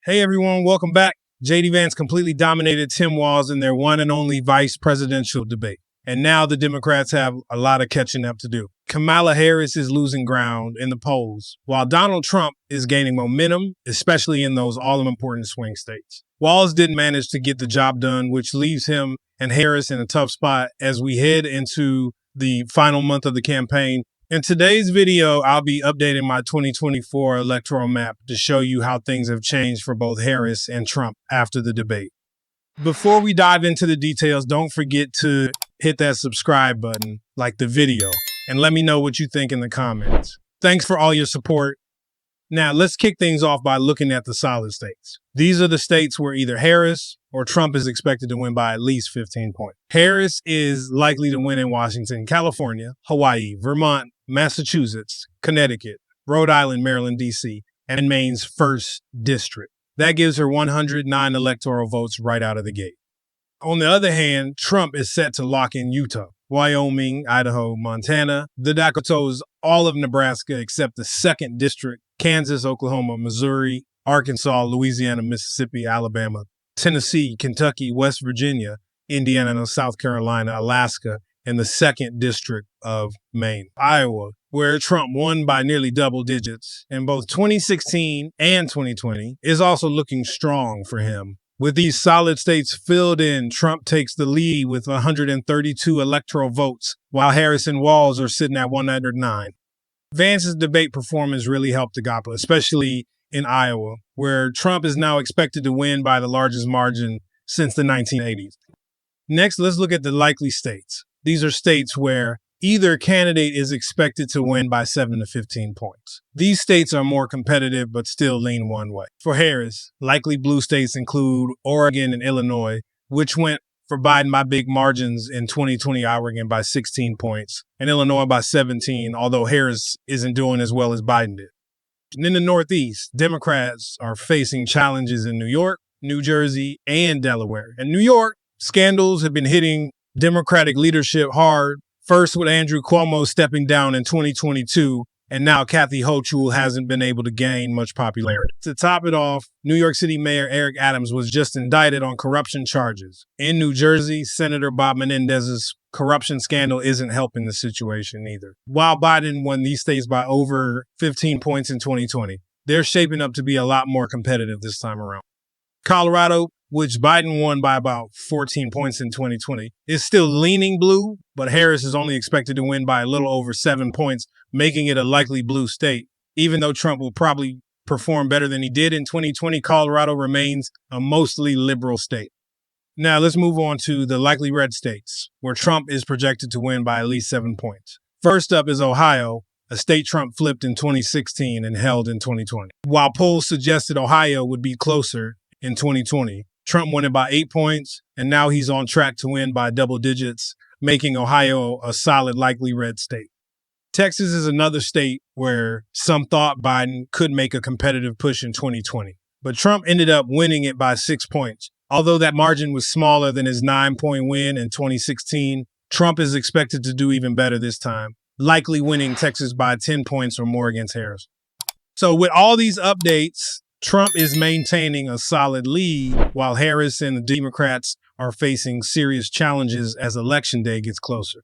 Hey everyone, welcome back. JD Vance completely dominated Tim Walz in their one and only vice presidential debate. And now the Democrats have a lot of catching up to do. Kamala Harris is losing ground in the polls, while Donald Trump is gaining momentum, especially in those all-important swing states. Walz didn't manage to get the job done, which leaves him and Harris in a tough spot as we head into the final month of the campaign. In today's video, I'll be updating my 2024 electoral map to show you how things have changed for both Harris and Trump after the debate. Before we dive into the details, don't forget to hit that subscribe button, like the video, and let me know what you think in the comments. Thanks for all your support. Now, let's kick things off by looking at the solid states. These are the states where either Harris or Trump is expected to win by at least 15 points. Harris is likely to win in Washington, California, Hawaii, Vermont, Massachusetts, Connecticut, Rhode Island, Maryland, D.C., and Maine's 1st District. That gives her 109 electoral votes right out of the gate. On the other hand, Trump is set to lock in Utah, Wyoming, Idaho, Montana, the Dakotas, all of Nebraska except the 2nd District, Kansas, Oklahoma, Missouri, Arkansas, Louisiana, Mississippi, Alabama, Tennessee, Kentucky, West Virginia, Indiana, South Carolina, Alaska, and the 2nd District of Maine. Iowa, where Trump won by nearly double digits in both 2016 and 2020, is also looking strong for him. With these solid states filled in, Trump takes the lead with 132 electoral votes, while Harris and Walz are sitting at 109. Vance's debate performance really helped the GOP, especially in Iowa, where Trump is now expected to win by the largest margin since the 1980s. Next, let's look at the likely states. These are states where either candidate is expected to win by 7 to 15 points. These states are more competitive but still lean one way. For Harris, likely blue states include Oregon and Illinois, which went for Biden by big margins in 2020, Oregon by 16 points, and Illinois by 17, although Harris isn't doing as well as Biden did. And in the Northeast, Democrats are facing challenges in New York, New Jersey, and Delaware. In New York, scandals have been hitting Democratic leadership hard, first with Andrew Cuomo stepping down in 2022, and now Kathy Hochul hasn't been able to gain much popularity. To top it off, New York City Mayor Eric Adams was just indicted on corruption charges. In New Jersey, Senator Bob Menendez's corruption scandal isn't helping the situation either. While Biden won these states by over 15 points in 2020, they're shaping up to be a lot more competitive this time around. Colorado, which Biden won by about 14 points in 2020, is still leaning blue, but Harris is only expected to win by a little over 7 points, making it a likely blue state. Even though Trump will probably perform better than he did in 2020, Colorado remains a mostly liberal state. Now let's move on to the likely red states, where Trump is projected to win by at least 7 points. First up is Ohio, a state Trump flipped in 2016 and held in 2020. While polls suggested Ohio would be closer in 2020, Trump won it by 8 points, and now he's on track to win by double digits, making Ohio a solid, likely red state. Texas is another state where some thought Biden could make a competitive push in 2020, but Trump ended up winning it by 6 points. Although that margin was smaller than his 9-point win in 2016, Trump is expected to do even better this time, likely winning Texas by 10 points or more against Harris. So with all these updates, Trump is maintaining a solid lead, while Harris and the Democrats are facing serious challenges as Election Day gets closer.